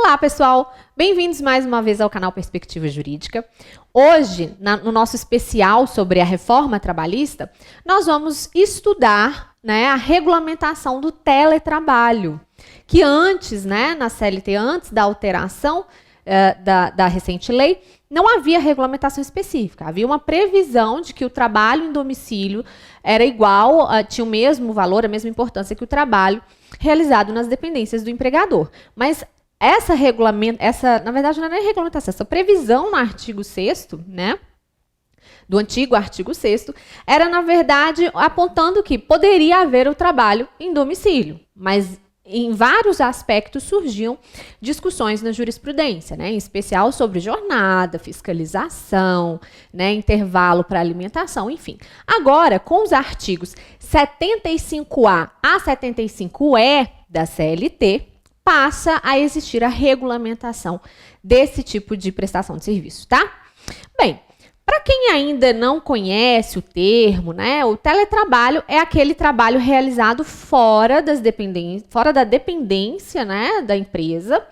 Olá, pessoal! Bem-vindos mais uma vez ao canal Perspectiva Jurídica. Hoje, no nosso especial sobre a reforma trabalhista, nós vamos estudar, a regulamentação do teletrabalho, que antes, na CLT, antes da alteração da recente lei, não havia regulamentação específica. Havia uma previsão de que o trabalho em domicílio era igual, tinha o mesmo valor, a mesma importância que o trabalho realizado nas dependências do empregador. Mas na verdade, não é nem regulamentação, essa previsão no artigo 6º, do antigo artigo 6º, era, na verdade, apontando que poderia haver o trabalho em domicílio, mas em vários aspectos surgiam discussões na jurisprudência, em especial sobre jornada, fiscalização, intervalo para alimentação, enfim. Agora, com os artigos 75A a 75E da CLT, passa a existir a regulamentação desse tipo de prestação de serviço, tá? Bem, para quem ainda não conhece o termo, o teletrabalho é aquele trabalho realizado fora da dependência, da empresa,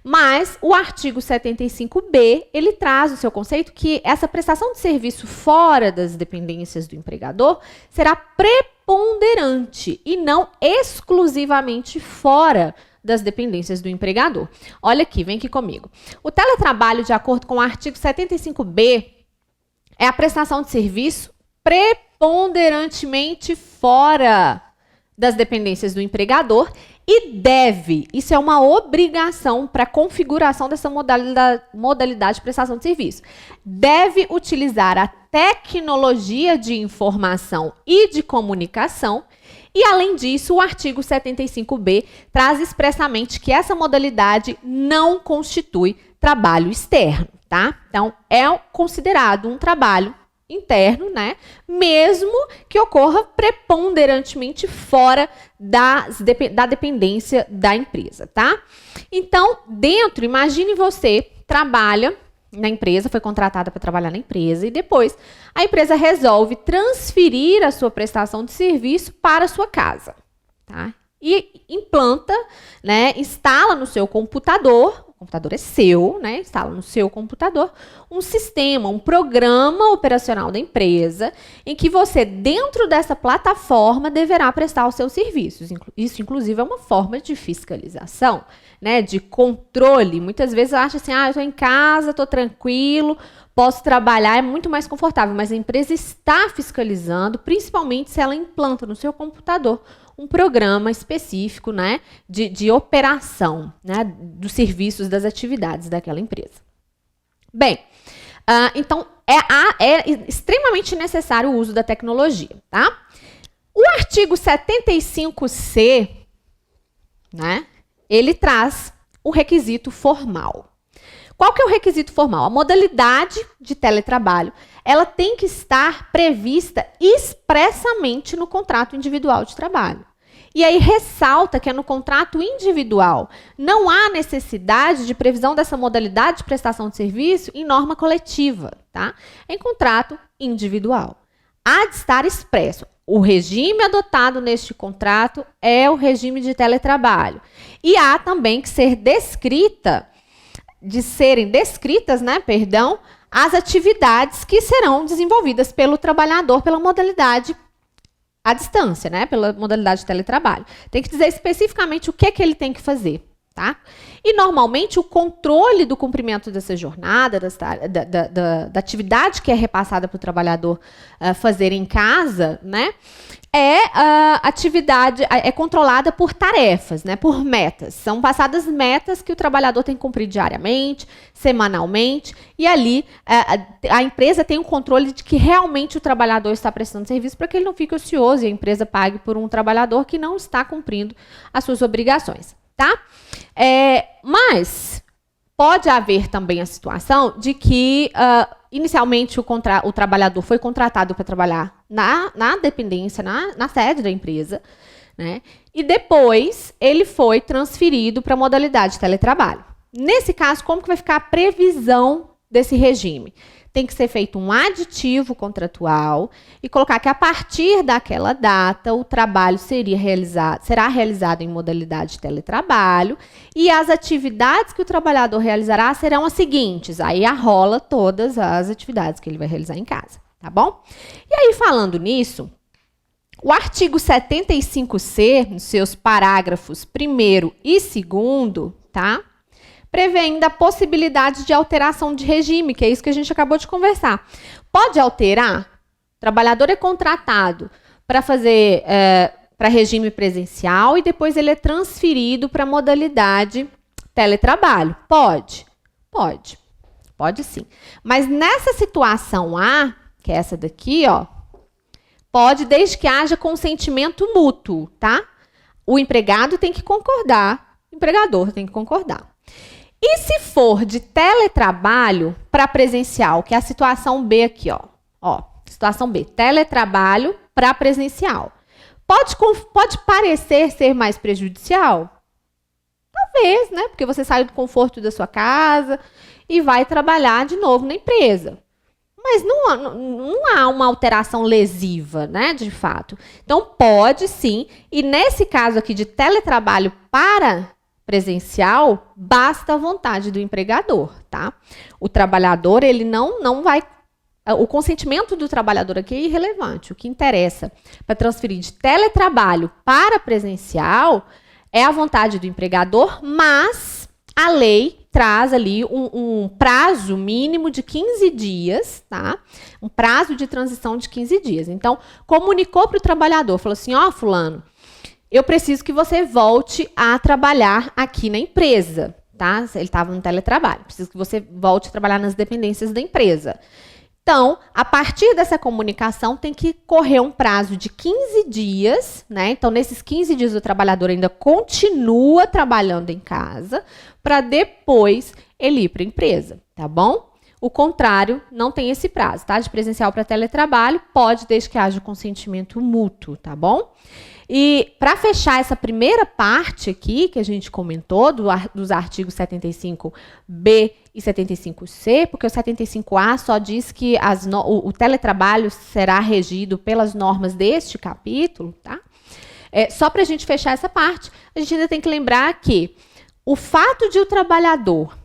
mas o artigo 75B, ele traz o seu conceito que essa prestação de serviço fora das dependências do empregador será preponderante e não exclusivamente fora das dependências do empregador. Olha aqui, vem aqui comigo. O teletrabalho, de acordo com o artigo 75B, é a prestação de serviço preponderantemente fora das dependências do empregador e deve, isso é uma obrigação para a configuração dessa modalidade de prestação de serviço, deve utilizar a tecnologia de informação e de comunicação. E, além disso, o artigo 75B traz expressamente que essa modalidade não constitui trabalho externo, tá? Então, é considerado um trabalho interno, mesmo que ocorra preponderantemente fora da dependência da empresa, tá? Então, imagine você trabalha na empresa, foi contratada para trabalhar na empresa e depois a empresa resolve transferir a sua prestação de serviço para a sua casa, tá? E implanta, instala no seu computador, o computador é seu, instala no seu computador um sistema, um programa operacional da empresa em que você, dentro dessa plataforma, deverá prestar os seus serviços. Isso, inclusive, é uma forma de fiscalização, de controle. Muitas vezes eu acho assim, eu estou em casa, estou tranquilo, posso trabalhar, é muito mais confortável, mas a empresa está fiscalizando, principalmente se ela implanta no seu computador um programa específico, de operação, dos serviços, das atividades daquela empresa. Bem, então é extremamente necessário o uso da tecnologia, tá? O artigo 75C, ele traz o requisito formal. Qual que é o requisito formal? A modalidade de teletrabalho, ela tem que estar prevista expressamente no contrato individual de trabalho. E aí ressalta que é no contrato individual. Não há necessidade de previsão dessa modalidade de prestação de serviço em norma coletiva, tá? Em contrato individual. Há de estar expresso. O regime adotado neste contrato é o regime de teletrabalho. E há também que serem descritas, as atividades que serão desenvolvidas pelo trabalhador pela modalidade à distância, pela modalidade de teletrabalho. Tem que dizer especificamente o que ele tem que fazer, tá? E, normalmente, o controle do cumprimento dessa jornada, da atividade que é repassada para o trabalhador fazer em casa, é controlada por tarefas, por metas. São passadas metas que o trabalhador tem que cumprir diariamente, semanalmente, e ali a empresa tem o controle de que realmente o trabalhador está prestando serviço para que ele não fique ocioso e a empresa pague por um trabalhador que não está cumprindo as suas obrigações, tá? Mas pode haver também a situação de que inicialmente o trabalhador foi contratado para trabalhar na dependência, na sede da empresa, e depois ele foi transferido para a modalidade de teletrabalho. Nesse caso, como que vai ficar a previsão desse regime? tem que ser feito um aditivo contratual e colocar que a partir daquela data o trabalho será realizado em modalidade de teletrabalho e as atividades que o trabalhador realizará serão as seguintes. Aí arrola todas as atividades que ele vai realizar em casa, tá bom? E aí, falando nisso, o artigo 75C, nos seus parágrafos 1º e 2º, tá? Prevê ainda a possibilidade de alteração de regime, que é isso que a gente acabou de conversar. Pode alterar? O trabalhador é contratado para fazer para regime presencial e depois ele é transferido para a modalidade teletrabalho. Pode? Pode. Pode sim. Mas nessa situação A, que é essa daqui, ó, pode desde que haja consentimento mútuo, tá? O empregado tem que concordar, o empregador tem que concordar. E se for de teletrabalho para presencial, que é a situação B aqui, ó, situação B, teletrabalho para presencial. Pode parecer ser mais prejudicial? Talvez, né? Porque você sai do conforto da sua casa e vai trabalhar de novo na empresa. Mas não há uma alteração lesiva, né, de fato. Então, pode sim, e nesse caso aqui de teletrabalho para presencial, basta a vontade do empregador, tá? O trabalhador, ele não vai... O consentimento do trabalhador aqui é irrelevante. O que interessa para transferir de teletrabalho para presencial é a vontade do empregador, mas a lei traz ali um prazo mínimo de 15 dias, tá? Um prazo de transição de 15 dias. Então, comunicou para o trabalhador, falou assim, ó, fulano, eu preciso que você volte a trabalhar aqui na empresa, tá? Ele estava no teletrabalho. Preciso que você volte a trabalhar nas dependências da empresa. Então, a partir dessa comunicação, tem que correr um prazo de 15 dias, né? Então, nesses 15 dias, o trabalhador ainda continua trabalhando em casa, para depois ele ir para a empresa, tá bom? O contrário, não tem esse prazo, tá? De presencial para teletrabalho, pode desde que haja consentimento mútuo, tá bom? E para fechar essa primeira parte aqui, que a gente comentou, dos artigos 75B e 75C, porque o 75A só diz que o teletrabalho será regido pelas normas deste capítulo, tá? Só para a gente fechar essa parte, a gente ainda tem que lembrar que o fato de o trabalhador,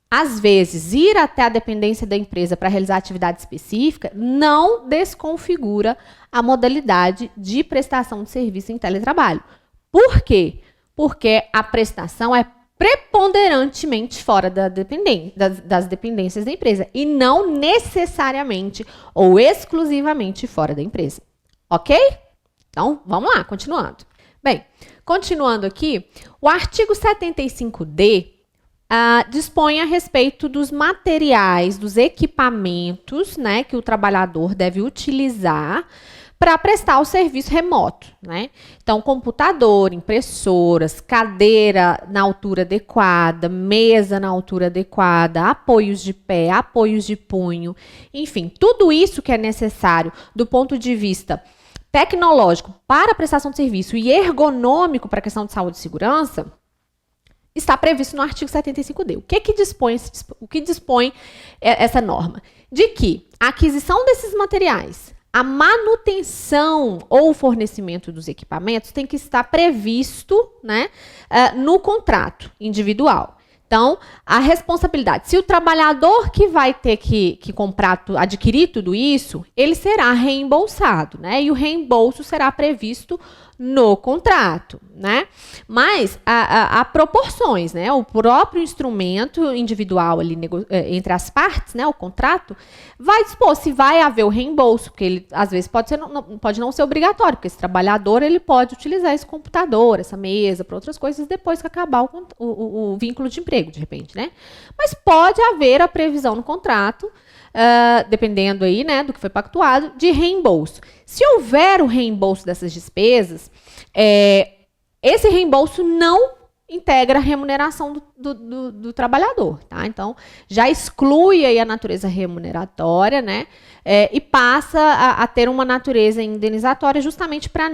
às vezes, ir até a dependência da empresa para realizar atividade específica, não desconfigura a modalidade de prestação de serviço em teletrabalho. Por quê? Porque a prestação é preponderantemente fora das dependências da empresa e não necessariamente ou exclusivamente fora da empresa. Ok? Então, vamos lá, continuando. Bem, continuando aqui, o artigo 75D dispõe a respeito dos materiais, dos equipamentos, né, que o trabalhador deve utilizar para prestar o serviço remoto, né? Então, computador, impressoras, cadeira na altura adequada, mesa na altura adequada, apoios de pé, apoios de punho, enfim, tudo isso que é necessário do ponto de vista tecnológico para a prestação de serviço e ergonômico para a questão de saúde e segurança, está previsto no artigo 75D. O que dispõe essa norma? De que a aquisição desses materiais, a manutenção ou fornecimento dos equipamentos tem que estar previsto, né, no contrato individual. Então, a responsabilidade, se o trabalhador que vai ter que comprar, adquirir tudo isso, ele será reembolsado, né? E o reembolso será previsto no contrato, né? Mas há proporções, né? O próprio instrumento individual ali entre as partes, né? O contrato vai dispor se vai haver o reembolso, porque ele às vezes pode não ser obrigatório, porque esse trabalhador ele pode utilizar esse computador, essa mesa para outras coisas depois que acabar o vínculo de emprego, de repente, né? Mas pode haver a previsão no contrato, dependendo aí, né, do que foi pactuado, de reembolso. Se houver o reembolso dessas despesas, esse reembolso não integra a remuneração do trabalhador, tá? Então, já exclui aí a natureza remuneratória, né? E passa a ter uma natureza indenizatória justamente para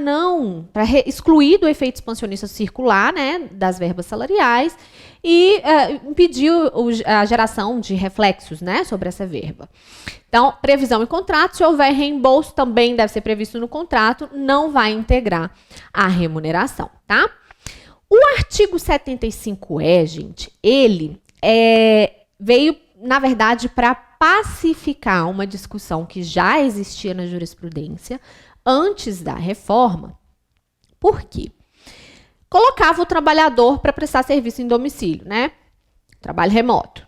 excluir do efeito expansionista circular, né? Das verbas salariais e impedir a geração de reflexos, né? Sobre essa verba. Então, previsão em contrato, se houver reembolso, também deve ser previsto no contrato, não vai integrar a remuneração, tá? O artigo 75E, gente, ele veio, na verdade, para pacificar uma discussão que já existia na jurisprudência antes da reforma. Por quê? Colocava o trabalhador para prestar serviço em domicílio, né? Trabalho remoto,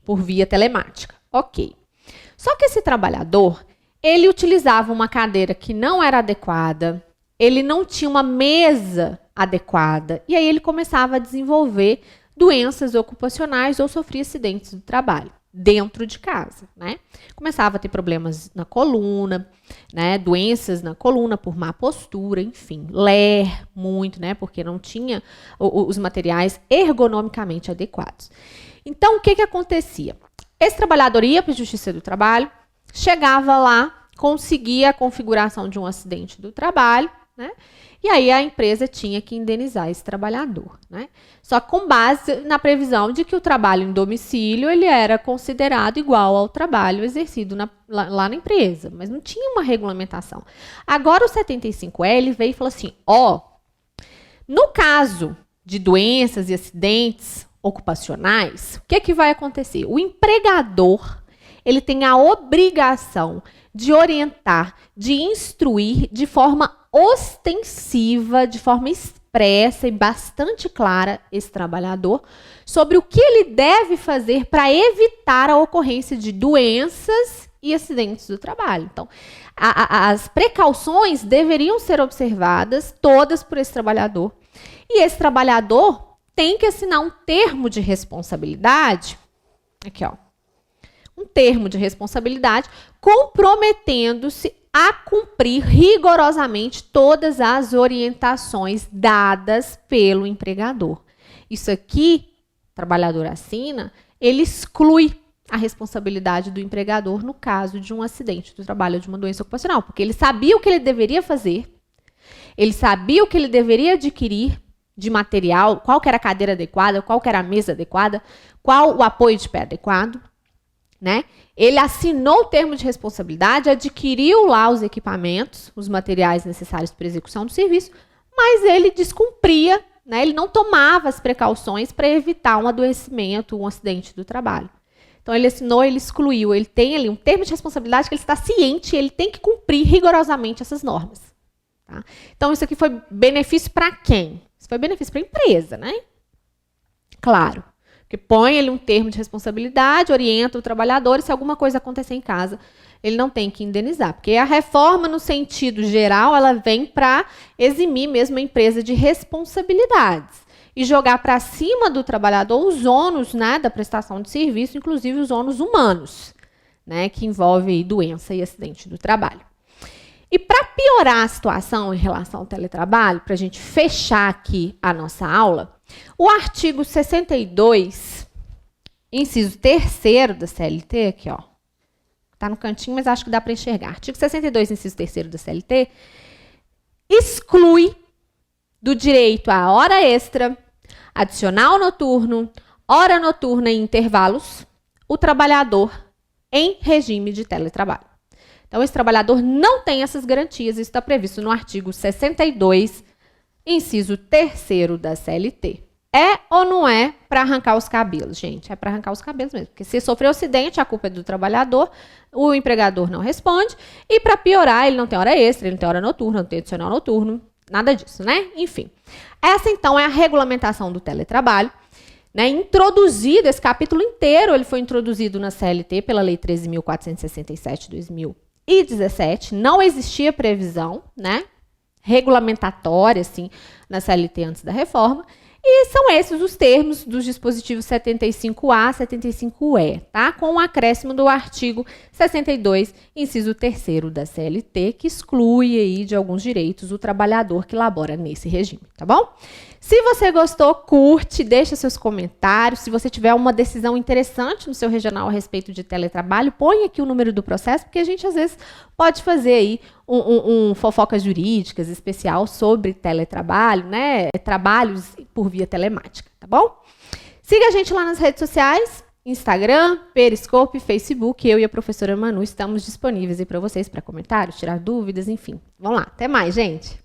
por via telemática. Ok. Só que esse trabalhador, ele utilizava uma cadeira que não era adequada, ele não tinha uma mesa adequada, e aí ele começava a desenvolver doenças ocupacionais ou sofria acidentes do trabalho, dentro de casa, né? Começava a ter problemas na coluna, né? Doenças na coluna por má postura, enfim, ler muito, né? Porque não tinha os materiais ergonomicamente adequados. Então, o que acontecia? Esse trabalhador ia para a Justiça do Trabalho, chegava lá, conseguia a configuração de um acidente do trabalho, né? E aí a empresa tinha que indenizar esse trabalhador, né? Só com base na previsão de que o trabalho em domicílio ele era considerado igual ao trabalho exercido lá na empresa, mas não tinha uma regulamentação. Agora o 75E ele veio e falou assim, no caso de doenças e acidentes ocupacionais, o que vai acontecer? O empregador ele tem a obrigação de orientar, de instruir de forma ostensiva, de forma expressa e bastante clara esse trabalhador sobre o que ele deve fazer para evitar a ocorrência de doenças e acidentes do trabalho. Então, as precauções deveriam ser observadas todas por esse trabalhador. E esse trabalhador tem que assinar um termo de responsabilidade, aqui ó, um termo de responsabilidade comprometendo-se a cumprir rigorosamente todas as orientações dadas pelo empregador. Isso aqui, o trabalhador assina, ele exclui a responsabilidade do empregador no caso de um acidente do trabalho ou de uma doença ocupacional, porque ele sabia o que ele deveria fazer, ele sabia o que ele deveria adquirir de material, qual que era a cadeira adequada, qual que era a mesa adequada, qual o apoio de pé adequado, né? Ele assinou o termo de responsabilidade, adquiriu lá os equipamentos, os materiais necessários para a execução do serviço, mas ele descumpria, né? Ele não tomava as precauções para evitar um adoecimento, um acidente do trabalho. Então, ele assinou, ele excluiu, ele tem ali um termo de responsabilidade que ele está ciente, ele tem que cumprir rigorosamente essas normas. Tá? Então, isso aqui foi benefício para quem? Isso foi benefício para a empresa, né? Claro. Que põe ele um termo de responsabilidade, orienta o trabalhador e se alguma coisa acontecer em casa, ele não tem que indenizar. Porque a reforma, no sentido geral, ela vem para eximir mesmo a empresa de responsabilidades e jogar para cima do trabalhador os ônus, né, da prestação de serviço, inclusive os ônus humanos, né, que envolve doença e acidente do trabalho. E para piorar a situação em relação ao teletrabalho, para a gente fechar aqui a nossa aula, o artigo 62, inciso 3º da CLT, aqui ó, tá no cantinho, mas acho que dá para enxergar. Artigo 62, inciso 3º da CLT, exclui do direito à hora extra, adicional noturno, hora noturna e intervalos, o trabalhador em regime de teletrabalho. Então, esse trabalhador não tem essas garantias, isso está previsto no artigo 62, inciso 3º da CLT. É ou não é para arrancar os cabelos, gente? É para arrancar os cabelos mesmo, porque se sofreu acidente, a culpa é do trabalhador, o empregador não responde, e para piorar, ele não tem hora extra, ele não tem hora noturna, não tem adicional noturno, nada disso, né? Enfim, essa então é a regulamentação do teletrabalho, né? Introduzido, esse capítulo inteiro, ele foi introduzido na CLT pela Lei 13.467 de 2017, não existia previsão, né, regulamentatória, assim, na CLT antes da reforma, E são esses os termos dos dispositivos 75A, 75E, tá? Com o acréscimo do artigo 62, inciso 3º da CLT, que exclui aí de alguns direitos o trabalhador que labora nesse regime, tá bom? Se você gostou, curte, deixa seus comentários. Se você tiver uma decisão interessante no seu regional a respeito de teletrabalho, põe aqui o número do processo, porque a gente às vezes pode fazer aí um fofocas jurídicas especial sobre teletrabalho, né? Trabalhos por via telemática, tá bom? Siga a gente lá nas redes sociais, Instagram, Periscope, Facebook. Eu e a professora Manu estamos disponíveis aí para vocês, para comentários, tirar dúvidas, enfim. Vamos lá, até mais, gente!